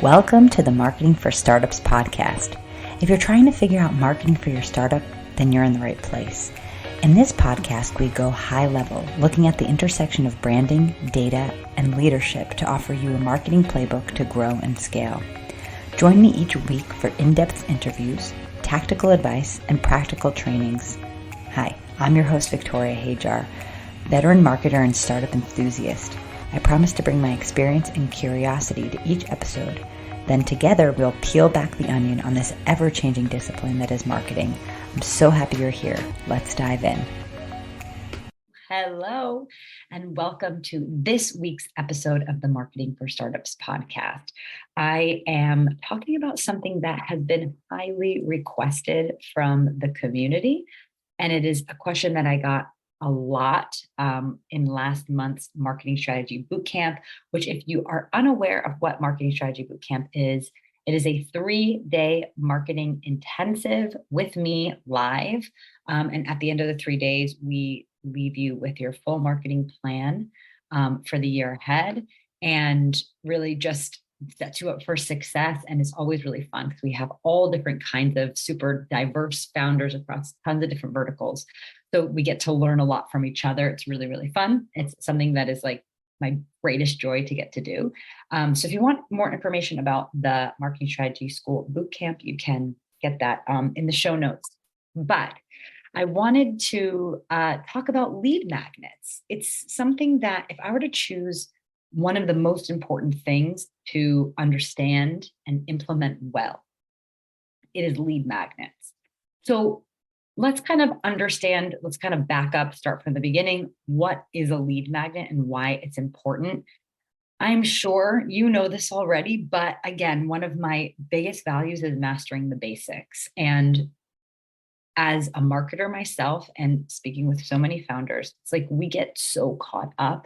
Welcome to the Marketing for Startups podcast. If you're trying to figure out marketing for your startup, then you're in the right place. In this podcast, we go high level, looking at the intersection of branding, data, and leadership to offer you a marketing playbook to grow and scale. Join me each week for in-depth interviews, tactical advice, and practical trainings. Hi, I'm your host, Victoria Hajar, veteran marketer and startup enthusiast. I promise to bring my experience and curiosity to each episode. Then together, we'll peel back the onion on this ever-changing discipline that is marketing. I'm so happy you're here. Let's dive in. Hello, and welcome to this week's episode of the Marketing for Startups podcast. I am talking about something that has been highly requested from the community, and it is a question that I got a lot in last month's Marketing Strategy Bootcamp, which if you are unaware of what Marketing Strategy Bootcamp is, it is a 3-day marketing intensive with me live. And at the end of the 3 days, we leave you with your full marketing plan for the year ahead and really just sets you up for success. And it's always really fun because we have all different kinds of super diverse founders across tons of different verticals. So we get to learn a lot from each other. It's really, really fun. It's something that is like my greatest joy to get to do. So if you want more information about the Marketing Strategy School Bootcamp, you can get that in the show notes. But I wanted to talk about lead magnets. It's something that if I were to choose one of the most important things to understand and implement well, it is lead magnets. So let's kind of understand, let's kind of back up, start from the beginning. What is a lead magnet and why it's important? I'm sure you know this already, but again, one of my biggest values is mastering the basics. And as a marketer myself and speaking with so many founders, it's like we get so caught up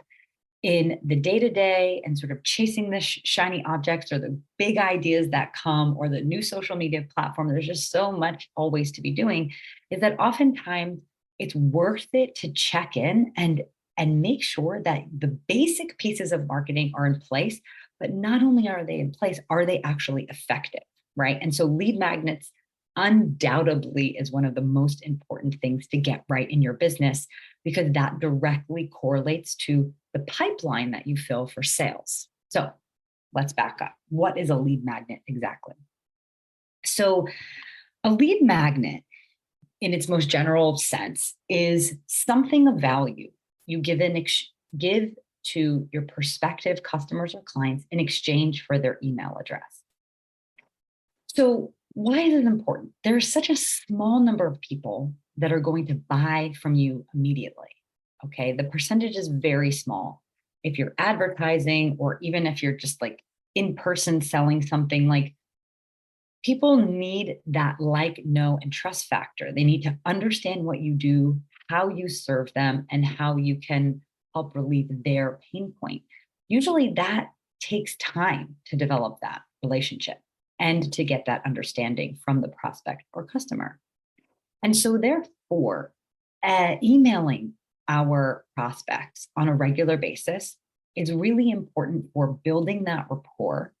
in the day-to-day and sort of chasing the shiny objects or the big ideas that come or the new social media platform. There's just so much always to be doing, is that oftentimes it's worth it to check in and make sure that the basic pieces of marketing are in place. But not only are they in place, are they actually effective, right? And so lead magnets undoubtedly is one of the most important things to get right in your business, because that directly correlates to the pipeline that you fill for sales. So let's back up. What is a lead magnet exactly? So a lead magnet, in its most general sense, is something of value you give to your prospective customers or clients in exchange for their email address. So why is it important? There's such a small number of people that are going to buy from you immediately. Okay, the percentage is very small. If you're advertising, or even if you're just like in person selling something, like people need that like, know, and trust factor. They need to understand what you do, how you serve them, and how you can help relieve their pain point. Usually that takes time to develop that relationship and to get that understanding from the prospect or customer. And so therefore, emailing our prospects on a regular basis is really important for building that rapport,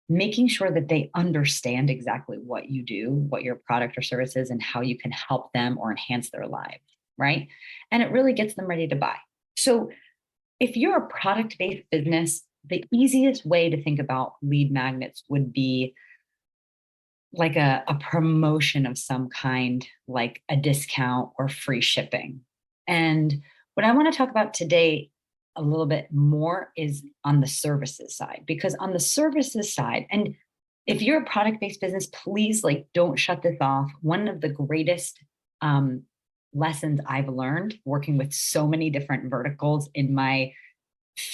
making sure that they understand exactly what you do, what your product or service is, and how you can help them or enhance their lives, right? And it really gets them ready to buy. So if you're a product-based business, the easiest way to think about lead magnets would be like a promotion of some kind, like a discount or free shipping. And what I want to talk about today a little bit more is on the services side, because on the services side, and if you're a product-based business, please don't shut this off. One of the greatest lessons I've learned working with so many different verticals in my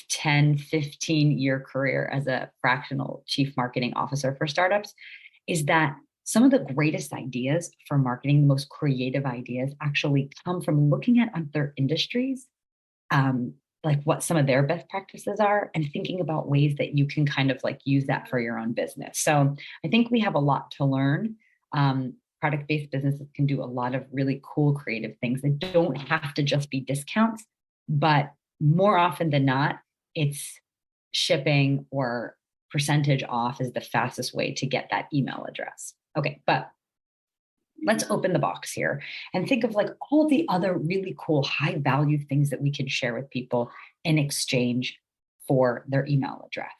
10, 15-year career as a fractional chief marketing officer for startups is that some of the greatest ideas for marketing, the most creative ideas, actually come from looking at other industries, like what some of their best practices are, and thinking about ways that you can kind of use that for your own business. So I think we have a lot to learn. Product-based businesses can do a lot of really cool, creative things that don't have to just be discounts, but more often than not, it's shipping or percentage off is the fastest way to get that email address. Okay, but let's open the box here and think of like all the other really cool high value things that we can share with people in exchange for their email address.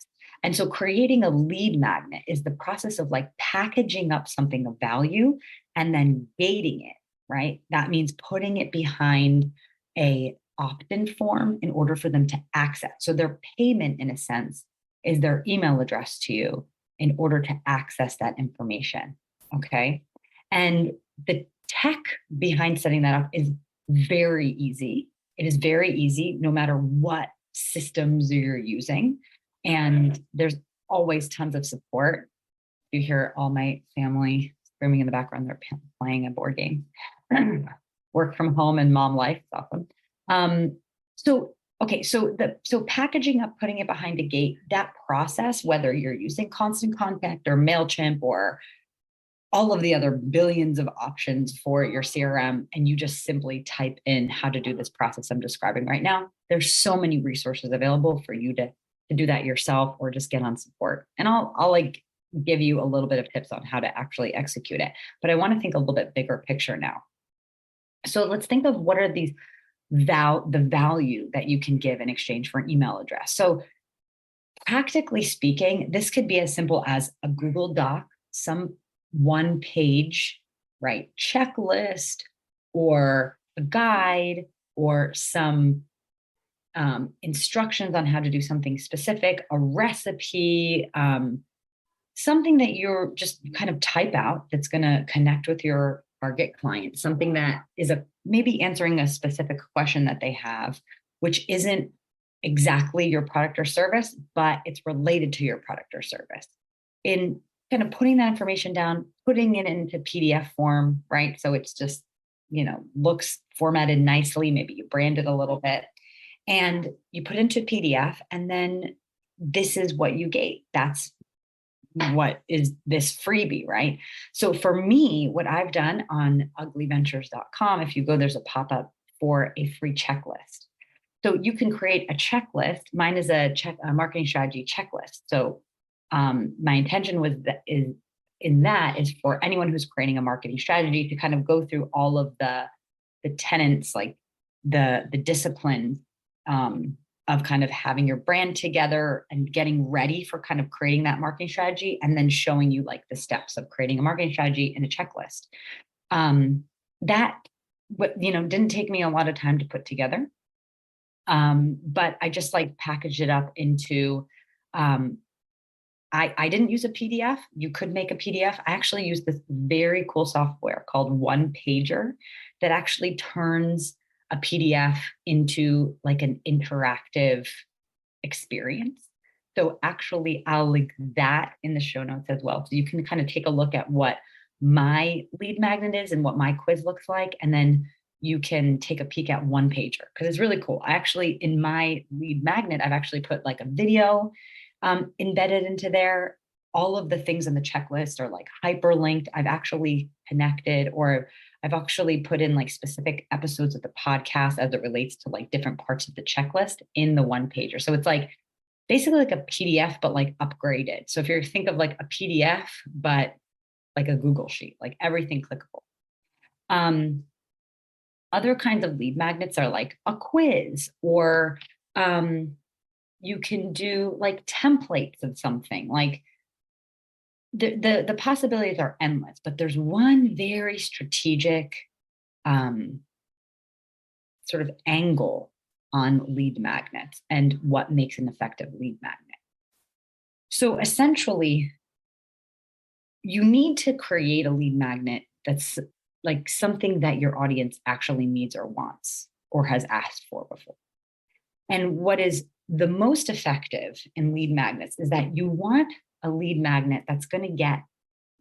And so creating a lead magnet is the process of like packaging up something of value and then gating it, right? That means putting it behind a opt-in form in order for them to access. So their payment, in a sense, is their email address to you in order to access that information, okay? And the tech behind setting that up is very easy. It is very easy no matter what systems you're using. And there's always tons of support. You hear all my family screaming in the background, they're playing a board game. Work from home and mom life, it's awesome. So packaging up, putting it behind a gate, that process, whether you're using Constant Contact or MailChimp or all of the other billions of options for your CRM, and you just simply type in how to do this process I'm describing right now, there's so many resources available for you to do that yourself or just get on support. And I'll like give you a little bit of tips on how to actually execute it. But I want to think a little bit bigger picture now. So let's think of what are these the value that you can give in exchange for an email address. So practically speaking, this could be as simple as a Google Doc, some one page, right, checklist or a guide or some instructions on how to do something specific, a recipe, something that you're just kind of type out that's going to connect with your target client, something that is maybe answering a specific question that they have, which isn't exactly your product or service, but it's related to your product or service. In kind of putting that information down, putting it into PDF form, right? So it's just, looks formatted nicely. Maybe you brand it a little bit and you put into PDF, and then this is what you gate. That's what is this freebie, right? So for me, what I've done on uglyventures.com, if you go, there's a pop-up for a free checklist. So you can create a checklist. Mine is a marketing strategy checklist. So my intention is for anyone who's creating a marketing strategy to kind of go through all of the tenets, like the discipline of kind of having your brand together and getting ready for kind of creating that marketing strategy, and then showing you like the steps of creating a marketing strategy in a checklist. That didn't take me a lot of time to put together. But I just like packaged it up into, I didn't use a PDF. You could make a PDF. I actually used this very cool software called One Pager that actually turns a PDF into like an interactive experience. So actually, I'll link that in the show notes as well. So you can kind of take a look at what my lead magnet is and what my quiz looks like. And then you can take a peek at One Pager because it's really cool. I actually, in my lead magnet, I've actually put like a video embedded into there. All of the things in the checklist are like hyperlinked. I've actually connected, or I've actually put in like specific episodes of the podcast as it relates to like different parts of the checklist in the One Pager. So it's like basically like a PDF, but like upgraded. So if you think of like a PDF, but like a Google sheet, like everything clickable. Other kinds of lead magnets are like a quiz, or you can do like templates of something. Like the possibilities are endless, but there's one very strategic sort of angle on lead magnets and what makes an effective lead magnet. So essentially, you need to create a lead magnet that's like something that your audience actually needs or wants or has asked for before. And what is the most effective in lead magnets is that you want a lead magnet that's going to get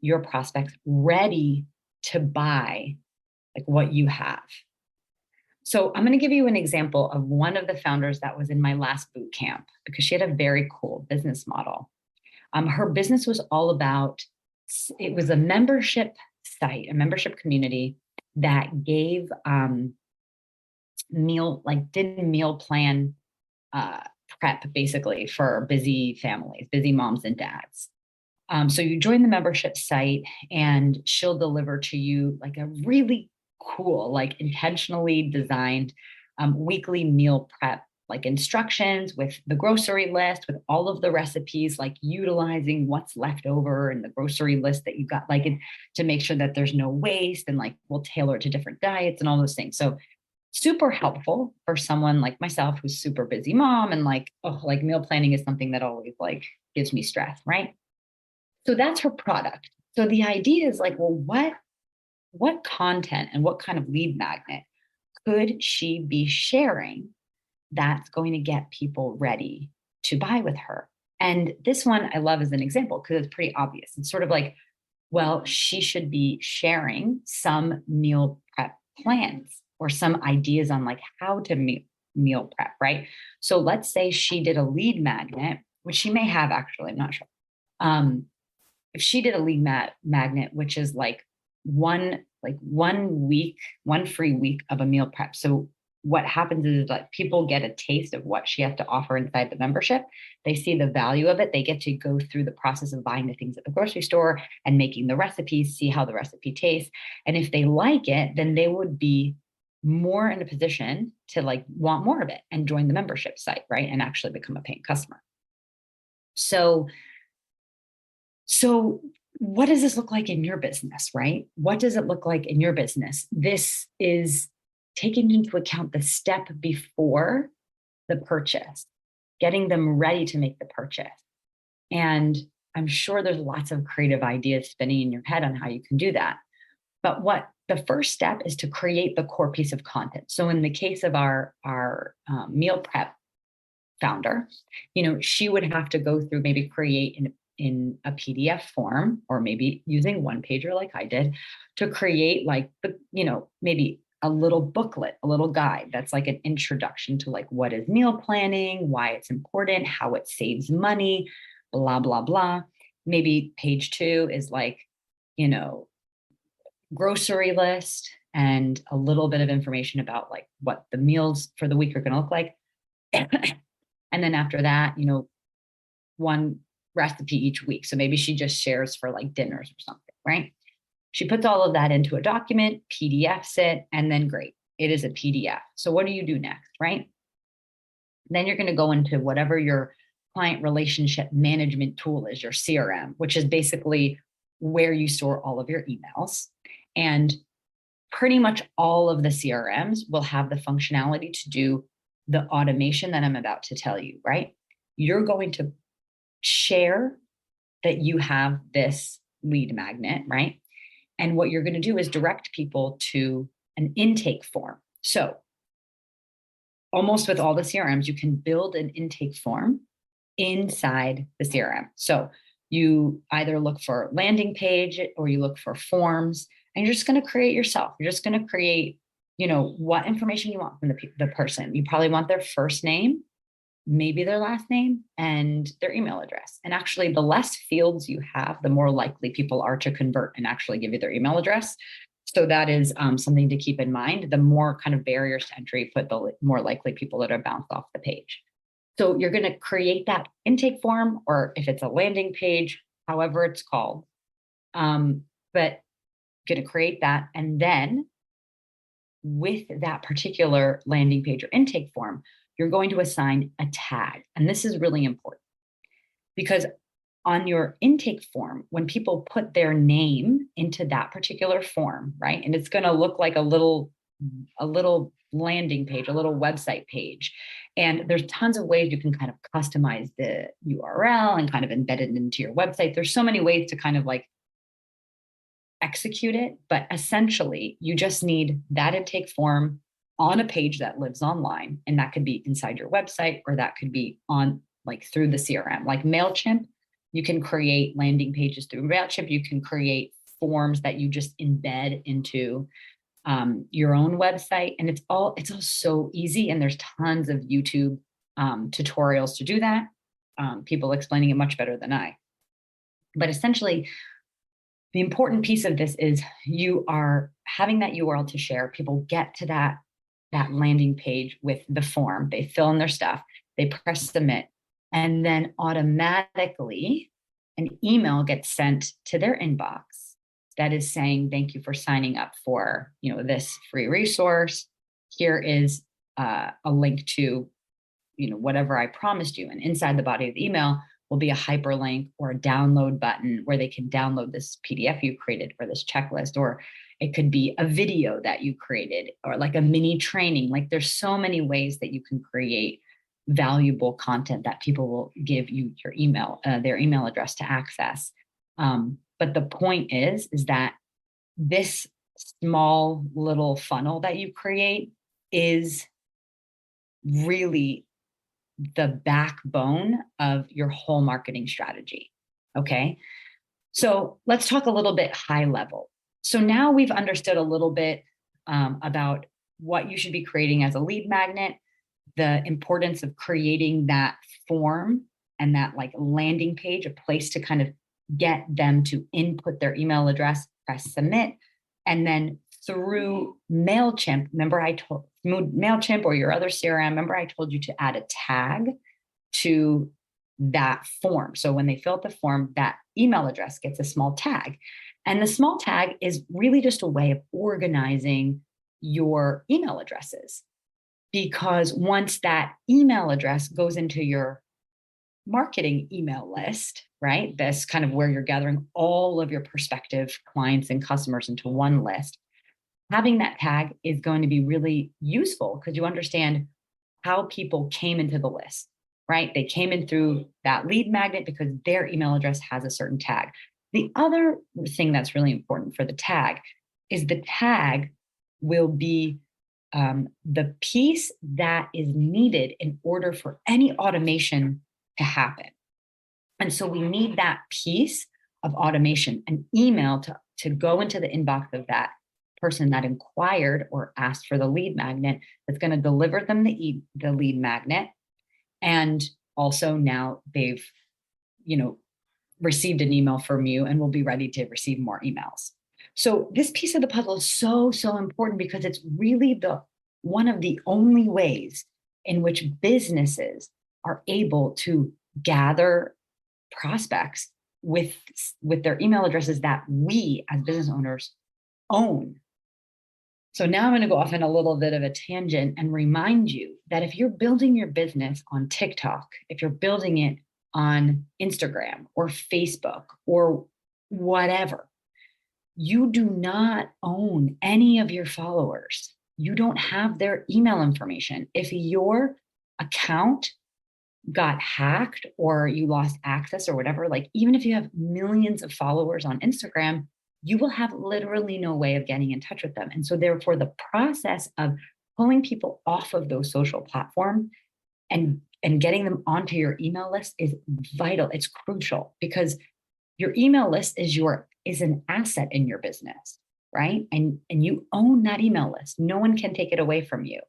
your prospects ready to buy like what you have. So I'm going to give you an example of one of the founders that was in my last boot camp because she had a very cool business model. Her business was all about, it was a membership site, a membership community that gave did meal plan prep basically for busy families, busy moms and dads. So you join the membership site and she'll deliver to you like a really cool, like intentionally designed weekly meal prep, like instructions with the grocery list, with all of the recipes, like utilizing what's left over in the grocery list that you've got, like to make sure that there's no waste, and like we'll tailor it to different diets and all those things. So super helpful for someone like myself who's super busy mom, and like, oh, like meal planning is something that always like gives me stress, right? So that's her product. So the idea is like, well, what content and what kind of lead magnet could she be sharing that's going to get people ready to buy with her? And this one I love as an example because it's pretty obvious. It's sort of like, well, she should be sharing some meal prep plans or some ideas on like how to meal prep, right? So let's say she did a lead magnet, which she may have actually, I'm not sure. If she did a lead magnet, which is like one week, one free week of a meal prep. So what happens is like people get a taste of what she has to offer inside the membership. They see the value of it. They get to go through the process of buying the things at the grocery store and making the recipes, see how the recipe tastes. And if they like it, then they would be more in a position to like want more of it and join the membership site, right? And actually become a paying customer. So what does this look like in your business, right? What does it look like in your business? This is taking into account the step before the purchase, getting them ready to make the purchase. And I'm sure there's lots of creative ideas spinning in your head on how you can do that. But what the first step is to create the core piece of content. So in the case of our meal prep founder, she would have to go through, maybe create in a PDF form, or maybe using one pager like I did, to create like maybe a little booklet, a little guide that's like an introduction to like what is meal planning, why it's important, how it saves money, blah, blah, blah. Maybe page 2 is like, grocery list and a little bit of information about like what the meals for the week are going to look like. And then after that, one recipe each week. So maybe she just shares for like dinners or something, right? She puts all of that into a document, PDFs it, and then great, it is a PDF. So what do you do next, right? Then you're going to go into whatever your client relationship management tool is, your CRM, which is basically where you store all of your emails. And pretty much all of the CRMs will have the functionality to do the automation that I'm about to tell you, right? You're going to share that you have this lead magnet, right? And what you're going to do is direct people to an intake form. So almost with all the CRMs, you can build an intake form inside the CRM. So you either look for landing page or you look for forms, and you're just going to create yourself. You're just going to create, what information you want from the person. You probably want their first name, maybe their last name, and their email address. And actually, the less fields you have, the more likely people are to convert and actually give you their email address. So that is something to keep in mind. The more kind of barriers to entry put, the more likely people that are bounced off the page. So you're going to create that intake form, or if it's a landing page, however it's called, but going to create that. And then with that particular landing page or intake form, you're going to assign a tag. And this is really important because on your intake form, when people put their name into that particular form, right? And it's going to look like a little landing page, a little website page. And there's tons of ways you can kind of customize the URL and kind of embed it into your website. There's so many ways to kind of like execute it, but essentially you just need that intake form on a page that lives online. And that could be inside your website, or that could be on like through the CRM, like MailChimp. You can create landing pages through MailChimp. You can create forms that you just embed into your own website. And it's all so easy. And there's tons of YouTube tutorials to do that. People explaining it much better than I. But essentially, the important piece of this is you are having that URL to share. People get to that landing page with the form. They fill in their stuff. they press submit, and then automatically an email gets sent to their inbox that is saying, thank you for signing up for, this free resource. Here is a link to, whatever I promised you. And inside the body of the email will be a hyperlink or a download button where they can download this PDF you created or this checklist, or it could be a video that you created or like a mini training. Like there's so many ways that you can create valuable content that people will give you your email, their email address to access. But the point is that this small little funnel that you create is really the backbone of your whole marketing strategy. Okay. So let's talk a little bit high level. So now we've understood a little bit about what you should be creating as a lead magnet, the importance of creating that form and that like landing page, a place to kind of get them to input their email address, press submit, and then through MailChimp, remember I told MailChimp or your other CRM, remember I told you to add a tag to that form. So when they fill out the form, that email address gets a small tag. And the small tag is really just a way of organizing your email addresses. Because once that email address goes into your marketing email list, right? That's kind of where you're gathering all of your prospective clients and customers into one list. Having that tag is going to be really useful because you understand how people came into the list, right? They came in through that lead magnet because their email address has a certain tag. The other thing that's really important for the tag is the tag will be the piece that is needed in order for any automation to happen. And so we need that piece of automation, an email to go into the inbox of that person that inquired or asked for the lead magnet that's going to deliver them the lead magnet. And also now they've, received an email from you and will be ready to receive more emails. So this piece of the puzzle is so, so important because it's really one of the only ways in which businesses are able to gather prospects with their email addresses that we as business owners own. So now I'm going to go off in a little bit of a tangent and remind you that if you're building your business on TikTok, if you're building it on Instagram or Facebook or whatever, you do not own any of your followers. You don't have their email information. If your account got hacked or you lost access or whatever, like even if you have millions of followers on Instagram, you will have literally no way of getting in touch with them. And so therefore the process of pulling people off of those social platforms and getting them onto your email list is vital. It's crucial because your email list is an asset in your business, right? And you own that email list. No one can take it away from you.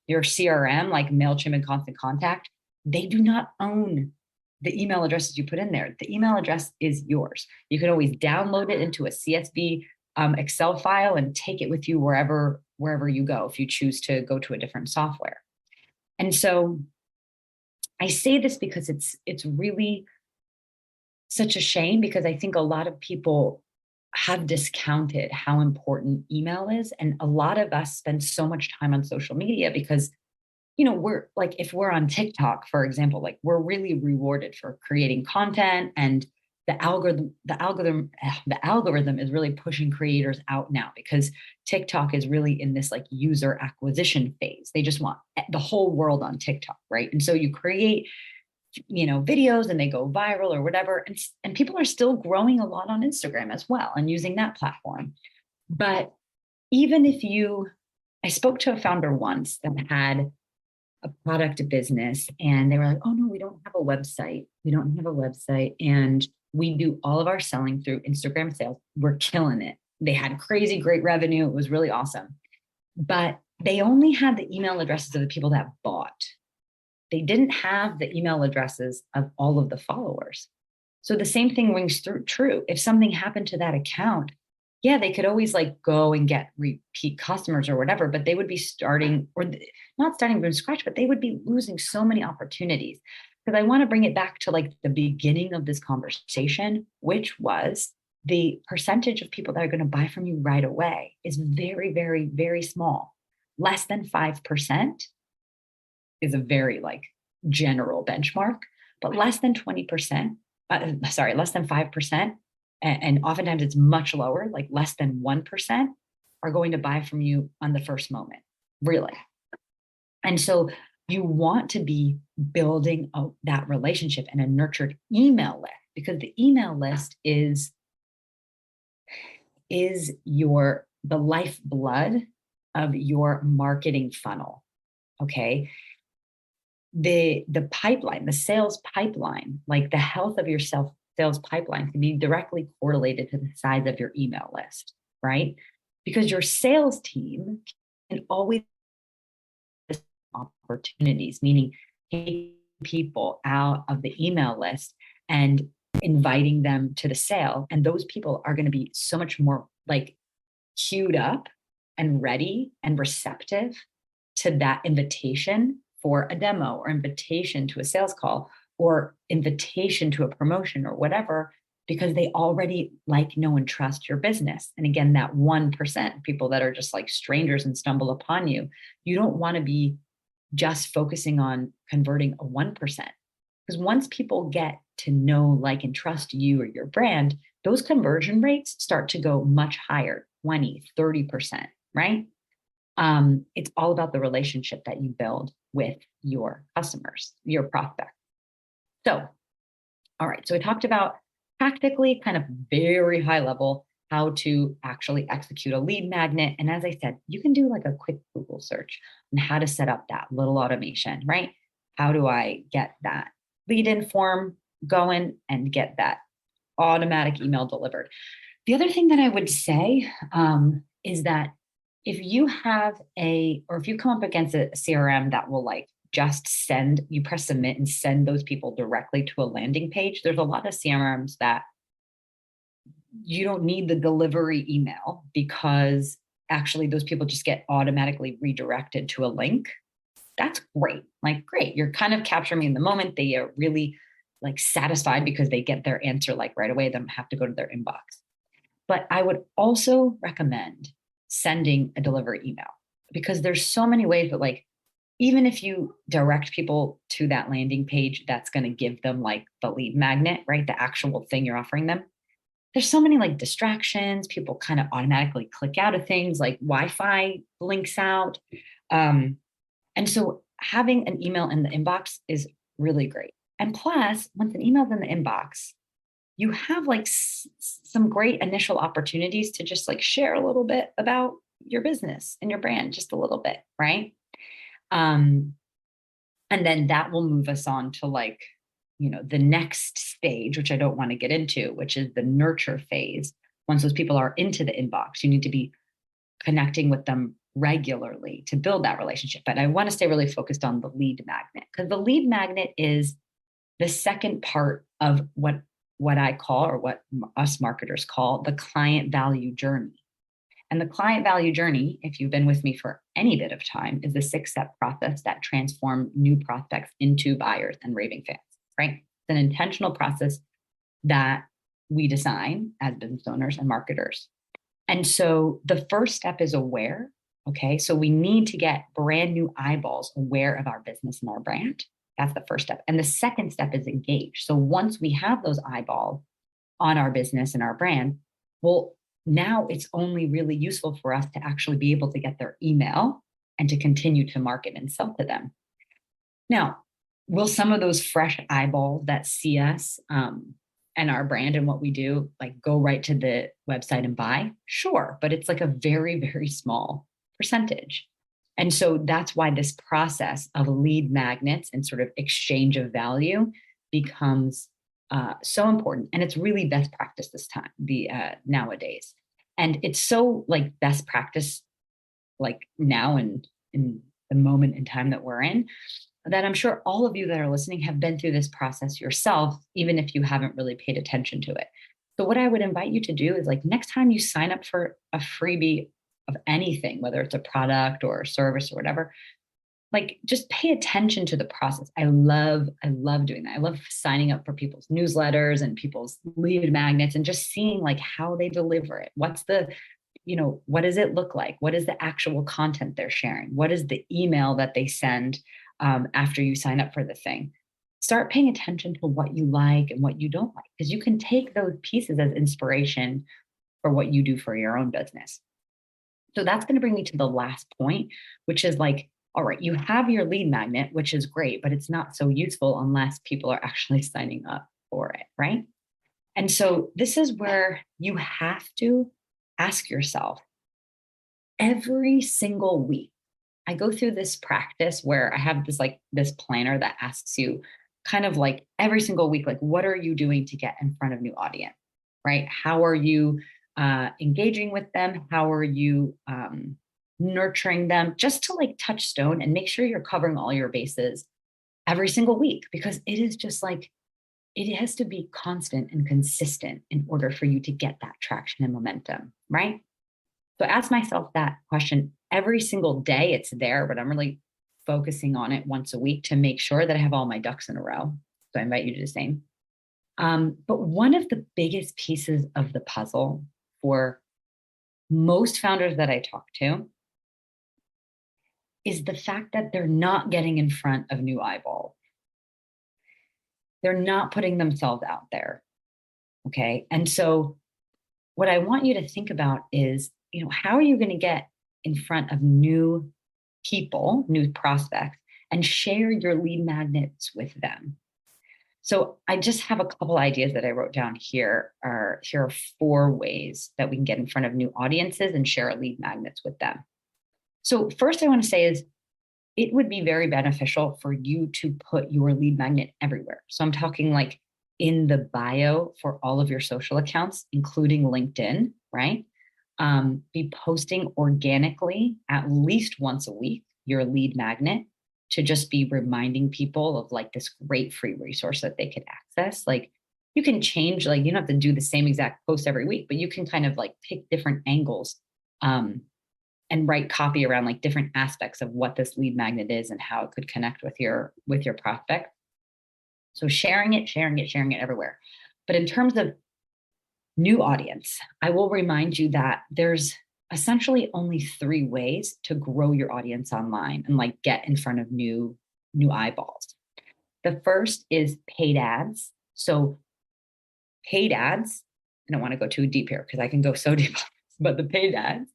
Your CRM, like MailChimp and Constant Contact, they do not own the email addresses you put in there. The email address is yours. You can always download it into a CSV Excel file and take it with you wherever you go if you choose to go to a different software. And so I say this because it's really such a shame because I think a lot of people have discounted how important email is. And a lot of us spend so much time on social media because, we're like, if we're on TikTok, for example, like we're really rewarded for creating content and the algorithm is really pushing creators out now because TikTok is really in this like user acquisition phase. They just want the whole world on TikTok, right? And so you create videos and they go viral or whatever. And people are still growing a lot on Instagram as well and using that platform. But even if I spoke to a founder once that had a product business and they were like, oh no, we don't have a website. We don't have a website. And we do all of our selling through Instagram sales. We're killing it. They had crazy great revenue. It was really awesome. But they only had the email addresses of the people that bought. They didn't have the email addresses of all of the followers. So the same thing rings true. If something happened to that account, yeah, they could always like go and get repeat customers or whatever, but they would be starting not starting from scratch, but they would be losing so many opportunities. Because I want to bring it back to like the beginning of this conversation, which was the percentage of people that are going to buy from you right away is very, very, very small. Less than 5% is a very like general benchmark, but less than 20%, less than 5%, and oftentimes it's much lower, like less than 1% are going to buy from you on the first moment, really. And so you want to be building that relationship and a nurtured email list, because the email list is the lifeblood of your marketing funnel. Okay. The pipeline, the sales pipeline, like the health of your sales pipeline can be directly correlated to the size of your email list, right? Because your sales team can always opportunities, meaning taking people out of the email list and inviting them to the sale. And those people are going to be so much more like queued up and ready and receptive to that invitation for a demo or invitation to a sales call or invitation to a promotion or whatever, because they already like, know, and trust your business. And again, that 1% people that are just like strangers and stumble upon you, you don't want to be just focusing on converting a 1%. Because once people get to know, like, and trust you or your brand, those conversion rates start to go much higher, 20, 30%, right? It's all about the relationship that you build with your customers, your prospects. So, all right. So we talked about practically, kind of very high level, how to actually execute a lead magnet. And as I said, you can do like a quick Google search on how to set up that little automation, right? How do I get that lead in form going and get that automatic email delivered? The other thing that I would say is that if you if you come up against a CRM that will like just you press submit and send those people directly to a landing page, there's a lot of CRMs that you don't need the delivery email because actually those people just get automatically redirected to a link. That's great. Like, great. You're kind of capturing me in the moment. They are really like satisfied because they get their answer like right away. They don't have to go to their inbox. But I would also recommend sending a delivery email, because there's so many ways that like, even if you direct people to that landing page, that's going to give them like the lead magnet, right? The actual thing you're offering them. There's so many like distractions. People kind of automatically click out of things, like Wi-Fi blinks out. And so having an email in the inbox is really great. And plus, once an email's in the inbox, you have like some great initial opportunities to just like share a little bit about your business and your brand, just a little bit, right? And then that will move us on to like, the next stage, which I don't want to get into, which is the nurture phase. Once those people are into the inbox, you need to be connecting with them regularly to build that relationship. But I want to stay really focused on the lead magnet, because the lead magnet is the second part of what I call, or what us marketers call, the client value journey. And the client value journey, if you've been with me for any bit of time, is the 6-step process that transform new prospects into buyers and raving fans, right? It's an intentional process that we design as business owners and marketers. And so the first step is aware. Okay. So we need to get brand new eyeballs aware of our business and our brand. That's the first step. And the second step is engage. So once we have those eyeballs on our business and our brand, well, now it's only really useful for us to actually be able to get their email and to continue to market and sell to them. Now, will some of those fresh eyeballs that see us and our brand and what we do, like, go right to the website and buy? Sure, but it's like a very, very small percentage. And so that's why this process of lead magnets and sort of exchange of value becomes so important. And it's really best practice this time, nowadays. And it's so like best practice, like now and in the moment in time that we're in, that I'm sure all of you that are listening have been through this process yourself, even if you haven't really paid attention to it. So what I would invite you to do is like next time you sign up for a freebie of anything, whether it's a product or a service or whatever, like just pay attention to the process. I love doing that. I love signing up for people's newsletters and people's lead magnets and just seeing like how they deliver it. What's the, what does it look like? What is the actual content they're sharing? What is the email that they send after you sign up for the thing? Start paying attention to what you like and what you don't like, because you can take those pieces as inspiration for what you do for your own business. So that's going to bring me to the last point, which is like, all right, you have your lead magnet, which is great, but it's not so useful unless people are actually signing up for it, right? And so this is where you have to ask yourself every single week. I go through this practice where I have this planner that asks you kind of like every single week, like, what are you doing to get in front of new audience, right? How are you engaging with them? How are you nurturing them, just to like touchstone and make sure you're covering all your bases every single week, because it is just like, it has to be constant and consistent in order for you to get that traction and momentum, right? So I ask myself that question every single day. It's there, but I'm really focusing on it once a week to make sure that I have all my ducks in a row. So I invite you to do the same. But one of the biggest pieces of the puzzle for most founders that I talk to is the fact that they're not getting in front of new eyeballs. They're not putting themselves out there. Okay. And so what I want you to think about is, how are you going to get in front of new people, new prospects, and share your lead magnets with them? So I just have a couple ideas that I wrote down here. Here are 4 ways that we can get in front of new audiences and share our lead magnets with them. So first I want to say is it would be very beneficial for you to put your lead magnet everywhere. So I'm talking like in the bio for all of your social accounts, including LinkedIn, right? Be posting organically at least once a week your lead magnet, to just be reminding people of like this great free resource that they could access. Like you can change, like you don't have to do the same exact post every week, but you can kind of like pick different angles and write copy around like different aspects of what this lead magnet is and how it could connect with your prospect. So sharing it everywhere. But in terms of new audience, I will remind you that there's essentially only 3 ways to grow your audience online and like get in front of new eyeballs. The first is paid ads. So paid ads, I don't want to go too deep here because I can go so deep, but the paid ads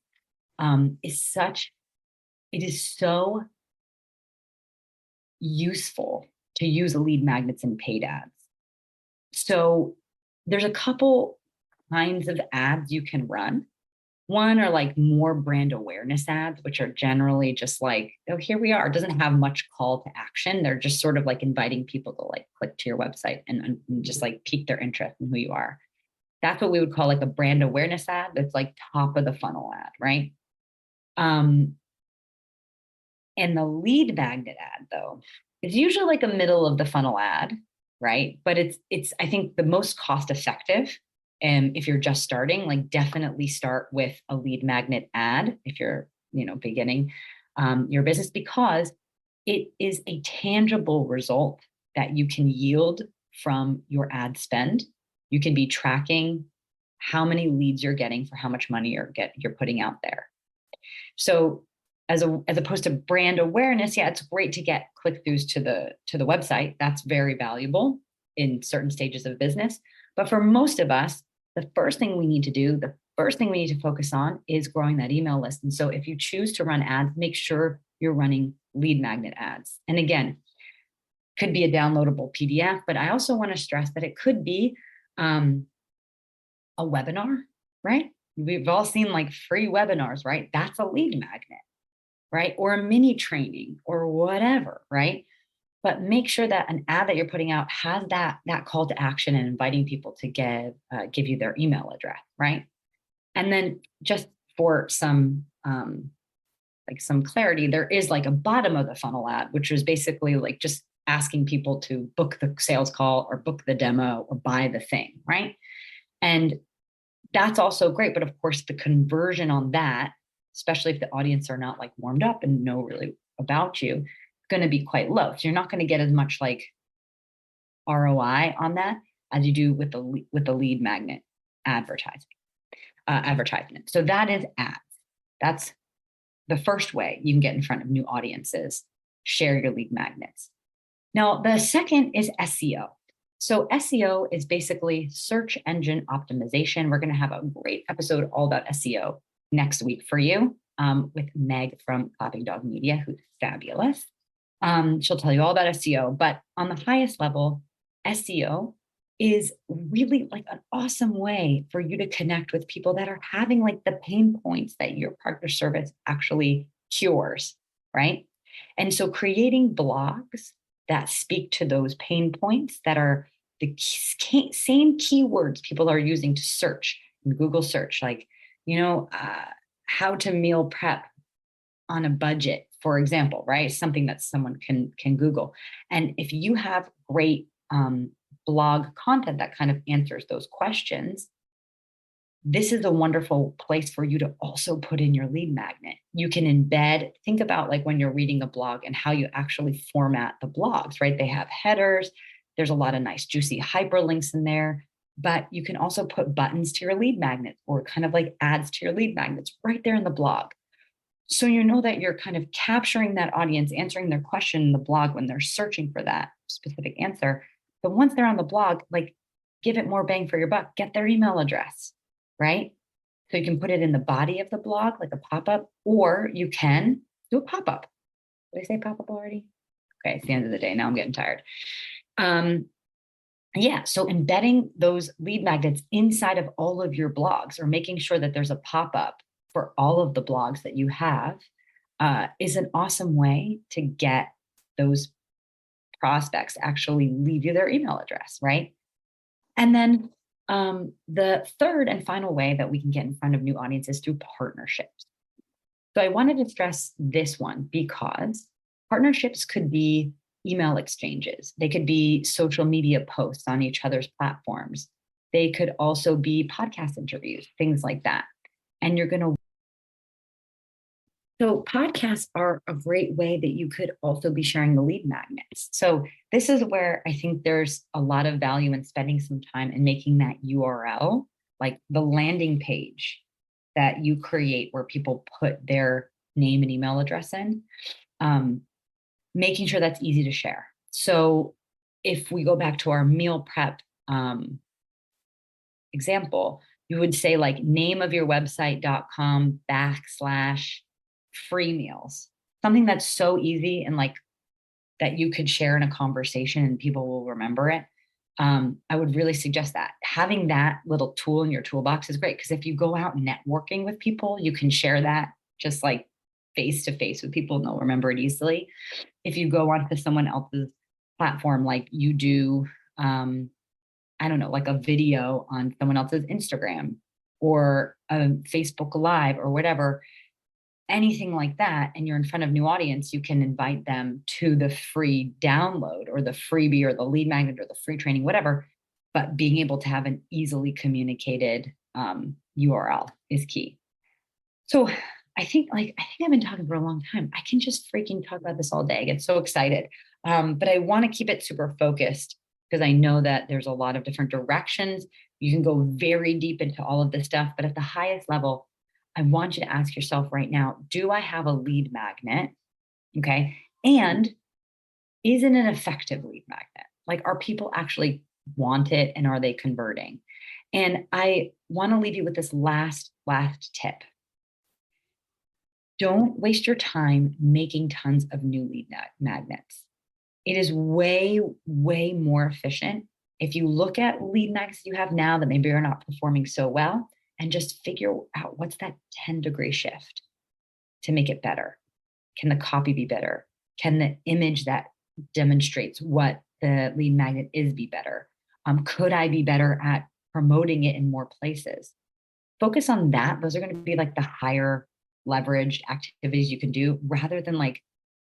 it is so useful to use lead magnets and paid ads. So there's a couple kinds of ads you can run. One are like more brand awareness ads, which are generally just like, oh, here we are. It doesn't have much call to action. They're just sort of like inviting people to like click to your website and just like pique their interest in who you are. That's what we would call like a brand awareness ad. That's like top of the funnel ad, right? And the lead magnet ad, though, is usually like a middle of the funnel ad, right? But it's I think the most cost effective. And if you're just starting, like definitely start with a lead magnet ad if you're beginning your business, because it is a tangible result that you can yield from your ad spend. You can be tracking how many leads you're getting for how much money you're putting out there. So as opposed to brand awareness, yeah, it's great to get click-throughs to the website. That's very valuable in certain stages of business. But for most of us, the first thing we need to focus on is growing that email list. And so if you choose to run ads, make sure you're running lead magnet ads. And again, could be a downloadable PDF, but I also want to stress that it could be a webinar, right? We've all seen like free webinars, right? That's a lead magnet, right? Or a mini training or whatever, right? But make sure that an ad that you're putting out has that call to action and inviting people to give you their email address, right? And then just for some some clarity, there is like a bottom of the funnel ad, which is basically like just asking people to book the sales call or book the demo or buy the thing, right? And that's also great. But of course, the conversion on that, especially if the audience are not like warmed up and know really about you, going to be quite low. So you're not going to get as much like ROI on that as you do with the lead magnet advertisement. So that is ads. That's the first way you can get in front of new audiences. Share your lead magnets. Now, the second is SEO. So SEO is basically search engine optimization. We're going to have a great episode all about SEO next week for you with Meg from Clapping Dog Media, who's fabulous. She'll tell you all about SEO, but on the highest level, SEO is really like an awesome way for you to connect with people that are having like the pain points that your partner service actually cures, right? And so creating blogs that speak to those pain points that are the same keywords people are using to search in Google search, like, how to meal prep on a budget, for example, right? Something that someone can Google. And if you have great blog content that kind of answers those questions, this is a wonderful place for you to also put in your lead magnet. You can think about like when you're reading a blog and how you actually format the blogs, right? They have headers. There's a lot of nice juicy hyperlinks in there, but you can also put buttons to your lead magnets or kind of like ads to your lead magnets right there in the blog. So you know that you're kind of capturing that audience, answering their question in the blog when they're searching for that specific answer. But once they're on the blog, like give it more bang for your buck, get their email address, right? So you can put it in the body of the blog, like a pop-up, or you can do a pop-up. Did I say pop-up already? Okay, it's the end of the day. Now I'm getting tired. So embedding those lead magnets inside of all of your blogs or making sure that there's a pop-up for all of the blogs that you have is an awesome way to get those prospects actually leave you their email address, right? And then the third and final way that we can get in front of new audiences is through partnerships. So I wanted to stress this one because partnerships could be email exchanges. They could be social media posts on each other's platforms. They could also be podcast interviews, things like that. And so podcasts are a great way that you could also be sharing the lead magnets. So this is where I think there's a lot of value in spending some time and making that URL, like the landing page that you create where people put their name and email address in, making sure that's easy to share. So if we go back to our meal prep example, you would say like name of your website.com / free meals, something that's so easy and like that you could share in a conversation and people will remember it. I would really suggest that having that little tool in your toolbox is great because if you go out networking with people, you can share that just like face to face with people and they'll remember it easily. If you go onto someone else's platform, like you do, I don't know, like a video on someone else's Instagram or a Facebook Live or whatever, anything like that, and you're in front of new audience, you can invite them to the free download or the freebie or the lead magnet or the free training, whatever. But being able to have an easily communicated URL is key. So I think I've been talking for a long time. I can just freaking talk about this all day. I get so excited. But I want to keep it super focused because I know that there's a lot of different directions. You can go very deep into all of this stuff, but at the highest level, I want you to ask yourself right now, do I have a lead magnet? Okay. And is it an effective lead magnet? Like, are people actually want it and are they converting? And I want to leave you with this last tip. Don't waste your time making tons of new lead magnets. It is way, way more efficient if you look at lead magnets you have now that maybe are not performing so well and just figure out what's that 10-degree shift to make it better. Can the copy be better? Can the image that demonstrates what the lead magnet is be better? Could I be better at promoting it in more places? Focus on that. Those are going to be like the higher leveraged activities you can do rather than like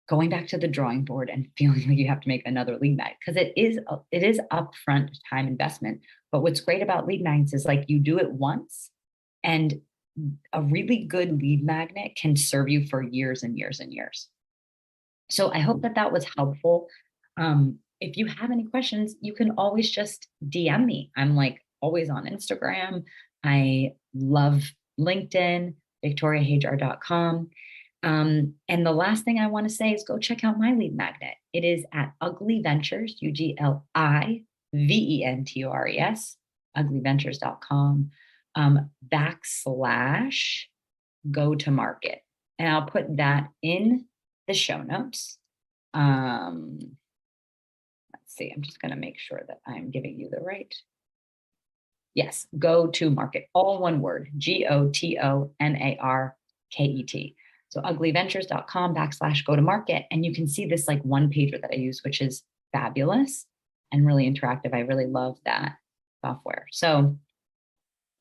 going back to the drawing board and feeling like you have to make another lead magnet, because it is upfront time investment. But what's great about lead magnets is like you do it once, and a really good lead magnet can serve you for years and years and years. So I hope that that was helpful. If you have any questions, you can always just DM me. I'm like always on Instagram. I love LinkedIn, victoriahajar.com. And the last thing I want to say is go check out my lead magnet. It is at Ugly Ventures, UGLIVENTURES, uglyventures.com, / go to market. And I'll put that in the show notes. Let's see, I'm just going to make sure that I'm giving you the right. Yes, go to market, all one word, GOTOMARKET. So uglyventures.com / go to market. And you can see this like one pager that I use, which is fabulous and really interactive. I really love that software. So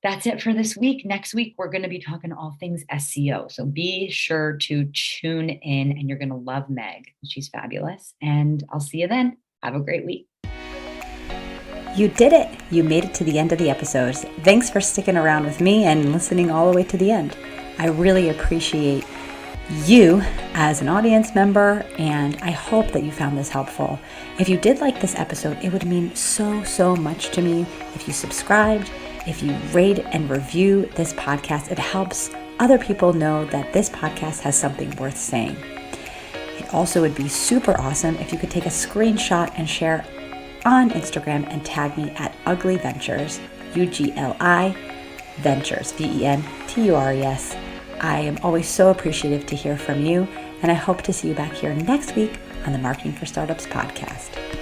that's it for this week. Next week, we're going to be talking all things SEO. So be sure to tune in, and you're going to love Meg. She's fabulous. And I'll see you then. Have a great week. You did it. You made it to the end of the episode. Thanks for sticking around with me and listening all the way to the end. I really appreciate you as an audience member, and I hope that you found this helpful. If you did like this episode, it would mean so much to me if you subscribed, if you rate and review this podcast. It helps other people know that this podcast has something worth saying. It also would be super awesome if you could take a screenshot and share on Instagram and tag me at Ugly Ventures, UGLI Ventures, VENTURES. I am always so appreciative to hear from you, and I hope to see you back here next week on the Marketing for Startups podcast.